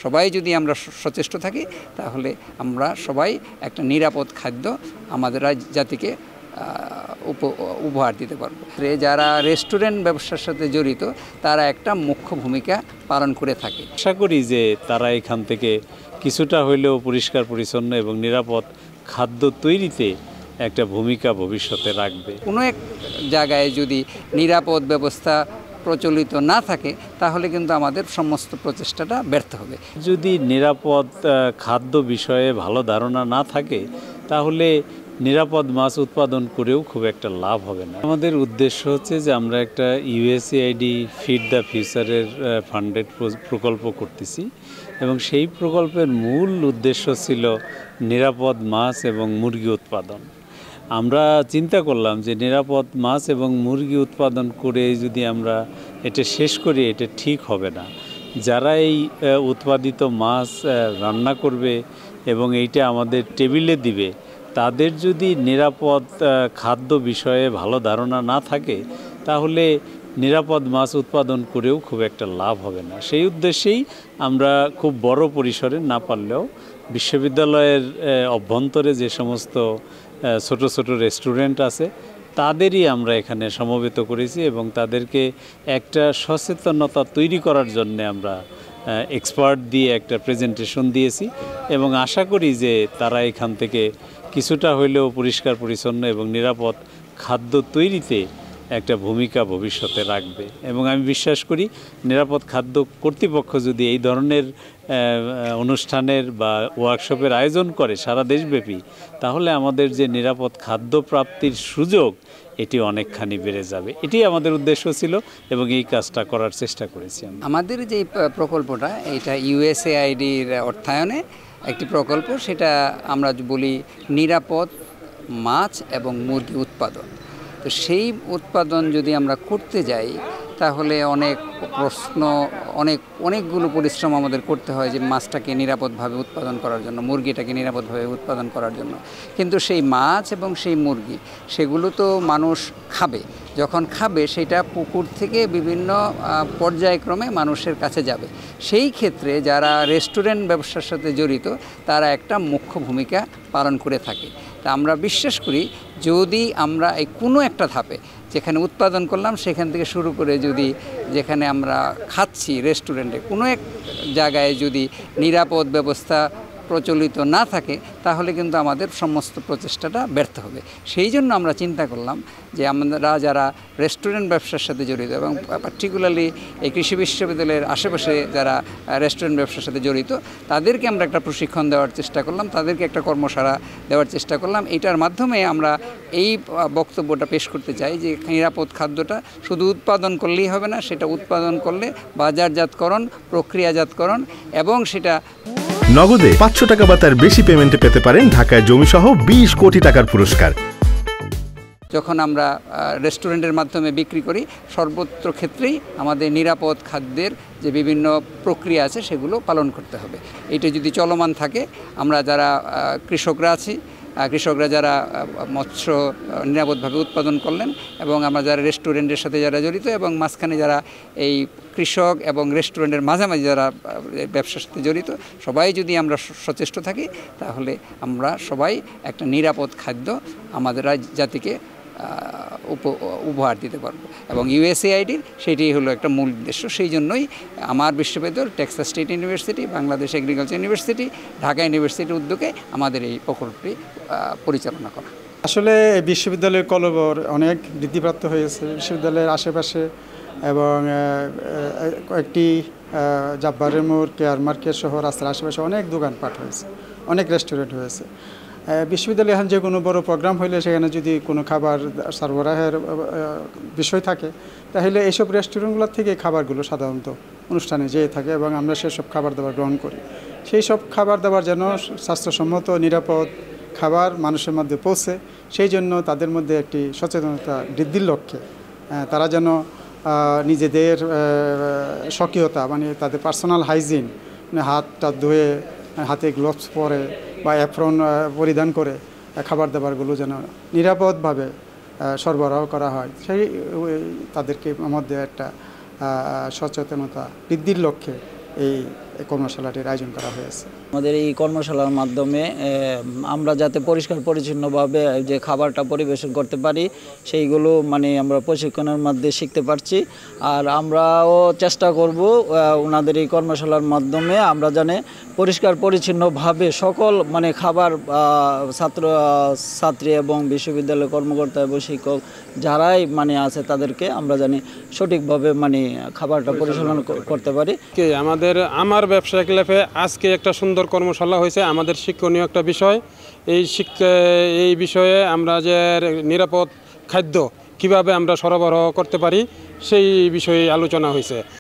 সবাই যদি আমরা সচেষ্ট থাকি তাহলে আমরা সবাই একটা নিরাপদ খাদ্য আমাদের জাতিকে উপহার দিতে পারবো। যারা রেস্টুরেন্ট ব্যবসার সাথে জড়িত তারা একটা মুখ্য ভূমিকা পালন করে থাকে। আশা করি যে তারা এখান থেকে কিছুটা হইলেও পরিষ্কার পরিচ্ছন্ন এবং নিরাপদ খাদ্য তৈরিতে একটা ভূমিকা ভবিষ্যতে রাখবে। কোনো এক জায়গায় যদি নিরাপদ ব্যবস্থা প্রচলিত না থাকে তাহলে কিন্তু আমাদের সমস্ত প্রচেষ্টাটা ব্যর্থ হবে। যদি নিরাপদ খাদ্য বিষয়ে ভালো ধারণা না থাকে তাহলে নিরাপদ মাছ উৎপাদন করেও খুব একটা লাভ হবে না। আমাদের উদ্দেশ্য হচ্ছে যে আমরা একটা ইউএসএআইডি ফিড দ্য ফিউচারের ফান্ডেড প্রকল্প করতেছি এবং সেই প্রকল্পের মূল উদ্দেশ্য ছিল নিরাপদ মাছ এবং মুরগি উৎপাদন। আমরা চিন্তা করলাম যে নিরাপদ মাছ এবং মুরগি উৎপাদন করে যদি আমরা এটা শেষ করি এটা ঠিক হবে না। যারা এই উৎপাদিত মাছ রান্না করবে এবং এইটা আমাদের টেবিলে দিবে তাদের যদি নিরাপদ খাদ্য বিষয়ে ভালো ধারণা না থাকে তাহলে নিরাপদ মাছ উৎপাদন করেও খুব একটা লাভ হবে না। সেই উদ্দেশ্যেই আমরা খুব বড় পরিসরে না পারলেও বিশ্ববিদ্যালয়ের অভ্যন্তরে যে সমস্ত ছোট ছোট রেস্টুরেন্ট আছে তাদেরই আমরা এখানে সমবেত করেছি এবং তাদেরকে একটা সচেতনতা তৈরি করার জন্য আমরা এক্সপার্ট দিয়ে একটা প্রেজেন্টেশন দিয়েছি এবং আশা করি যে তারা এখান থেকে কিছুটা হইলেও পরিষ্কার পরিচ্ছন্ন এবং নিরাপদ খাদ্য তৈরিতে একটা ভূমিকা ভবিষ্যতে রাখবে এবং আমি বিশ্বাস করি নিরাপদ খাদ্য কর্তৃপক্ষ যদি এই ধরনের অনুষ্ঠানের বা ওয়ার্কশপের আয়োজন করে সারা দেশব্যাপী তাহলে আমাদের যে নিরাপদ খাদ্য প্রাপ্তির সুযোগ এটি অনেকখানি বেড়ে যাবে। এটি আমাদের উদ্দেশ্য ছিল এবং এই কাজটা করার চেষ্টা করেছি। আমাদের যে প্রকল্পটা এটা ইউএসএআইডির অর্থায়নে একটি প্রকল্প, সেটা আমরা বলি নিরাপদ মাছ এবং মুরগি উৎপাদন। তো সেই উৎপাদন যদি আমরা করতে যাই তাহলে অনেক প্রশ্ন অনেকগুলো পরিশ্রম আমাদের করতে হয় যে মাছটাকে নিরাপদভাবে উৎপাদন করার জন্য, মুরগিটাকে নিরাপদভাবে উৎপাদন করার জন্য। কিন্তু সেই মাছ এবং সেই মুরগি সেগুলো তো মানুষ খাবে, যখন খাবে সেটা পুকুর থেকে বিভিন্ন পর্যায়ক্রমে মানুষের কাছে যাবে। সেই ক্ষেত্রে যারা রেস্টুরেন্ট ব্যবসার সাথে জড়িত তারা একটা মুখ্য ভূমিকা পালন করে থাকে। তা আমরা বিশ্বাস করি যদি আমরা এই কোনো একটা ধাপে যেখানে উৎপাদন করলাম সেখান থেকে শুরু করে যদি যেখানে আমরা খাচ্ছি রেস্টুরেন্টে কোনো এক জায়গায় যদি নিরাপদ ব্যবস্থা প্রচলিত না থাকে তাহলে কিন্তু আমাদের সমস্ত প্রচেষ্টাটা ব্যর্থ হবে। সেই জন্য আমরা চিন্তা করলাম যে আমরা যারা রেস্টুরেন্ট ব্যবসার সাথে জড়িত এবং পার্টিকুলারলি এই কৃষি বিশ্ববিদ্যালয়ের আশেপাশে যারা রেস্টুরেন্ট ব্যবসার সাথে জড়িত তাদেরকে আমরা একটা প্রশিক্ষণ দেওয়ার চেষ্টা করলাম, তাদেরকে একটা কর্মশালা দেওয়ার চেষ্টা করলাম। এটার মাধ্যমে আমরা এই বক্তব্যটা পেশ করতে চাই যে নিরাপদ খাদ্যটা শুধু উৎপাদন করলেই হবে না, সেটা উৎপাদন করলে বাজারজাতকরণ, প্রক্রিয়াজাতকরণ এবং সেটা নগদে 500 টাকা বা তার বেশি পেমেন্টে পেতে পারেন ঢাকায় জমিসহ 20 কোটি টাকার পুরস্কার। যখন আমরা রেস্টুরেন্টের মাধ্যমে বিক্রি করি সর্বত্র ক্ষেত্রেই আমাদের নিরাপদ খাদ্যের যে বিভিন্ন প্রক্রিয়া আছে সেগুলো পালন করতে হবে। এটা যদি চলমান থাকে আমরা যারা কৃষকরা আছি, কৃষকরা যারা মৎস্য নিরাপদভাবে উৎপাদন করলেন এবং আমরা যারা রেস্টুরেন্টের সাথে যারা জড়িত এবং মাঝখানে যারা এই কৃষক এবং রেস্টুরেন্টের মাঝামাঝি যারা ব্যবসার সাথে জড়িত সবাই যদি আমরা সচেষ্ট থাকি তাহলে আমরা সবাই একটা নিরাপদ খাদ্য আমাদের জাতিকে উপহার দিতে পারবো এবং ইউএসএআইডির সেটাই হলো একটা মূল উদ্দেশ্য। সেই জন্যই আমার বিশ্ববিদ্যালয়, Texas state university, Bangladesh agriculture university, Dhaka ইউনিভার্সিটির উদ্যোগে আমাদের এই প্রকল্পটি পরিচালনা করা। আসলে বিশ্ববিদ্যালয়ের কলবর অনেক বৃদ্ধিপ্রাপ্ত হয়েছে বিশ্ববিদ্যালয়ের আশেপাশে এবং কয়েকটি জাব্বারের মোড়, কেয়ার মার্কেট সহ রাস্তার আশেপাশে অনেক দোকানপাট হয়েছে, অনেক রেস্টুরেন্ট হয়েছে। বিশ্ববিদ্যালয়ে এখন যে কোনো বড় প্রোগ্রাম হইলে সেখানে যদি কোনো খাবার সরবরাহের বিষয় থাকে তাহলে এইসব রেস্টুরেন্টগুলোর থেকে খাবারগুলো সাধারণত অনুষ্ঠানে যেয়ে থাকে এবং আমরা সেসব খাবার দাবার গ্রহণ করি। সেই সব খাবার দাবার যেন স্বাস্থ্যসম্মত নিরাপদ খাবার মানুষের মধ্যে পৌঁছে, সেই জন্য তাদের মধ্যে একটি সচেতনতা বৃদ্ধির লক্ষ্যে তারা যেন নিজেদের স্বকীয়তা মানে তাদের পার্সোনাল হাইজিন মানে হাতটা ধুয়ে হাতে গ্লোভস পরে বা অ্যাপ্রন পরিধান করে খাবার দাবারগুলো যেন নিরাপদভাবে সরবরাহ করা হয়, সেই তাদেরকে মধ্যে একটা সচেতনতা বৃদ্ধির লক্ষ্যে এই এই কর্মশালাটির আয়োজন করা হয়েছে। আমাদের এই কর্মশালার মাধ্যমে আমরা যাতে পরিষ্কার পরিচ্ছন্নভাবে যে খাবারটা পরিবেশন করতে পারি সেইগুলো মানে আমরা প্রশিক্ষণের মধ্যে শিখতে পারছি। আর আমরাও চেষ্টা করব ওনাদের এই কর্মশালার মাধ্যমে আমরা জানি পরিষ্কার পরিচ্ছন্নভাবে সকল মানে খাবার ছাত্রী এবং বিশ্ববিদ্যালয়ের কর্মকর্তা এবং শিক্ষক যারাই মানে আছে তাদেরকে আমরা জানি সঠিকভাবে মানে খাবারটা পরিচালনা করতে পারি। আমার ব্যবসায়িক লাইফে আজকে একটা সুন্দর কর্মশালা হয়েছে, আমাদের শিক্ষণীয় একটা বিষয়। এই বিষয়ে আমরা যে নিরাপদ খাদ্য কিভাবে আমরা সরবরাহ করতে পারি সেই বিষয়ে আলোচনা হয়েছে।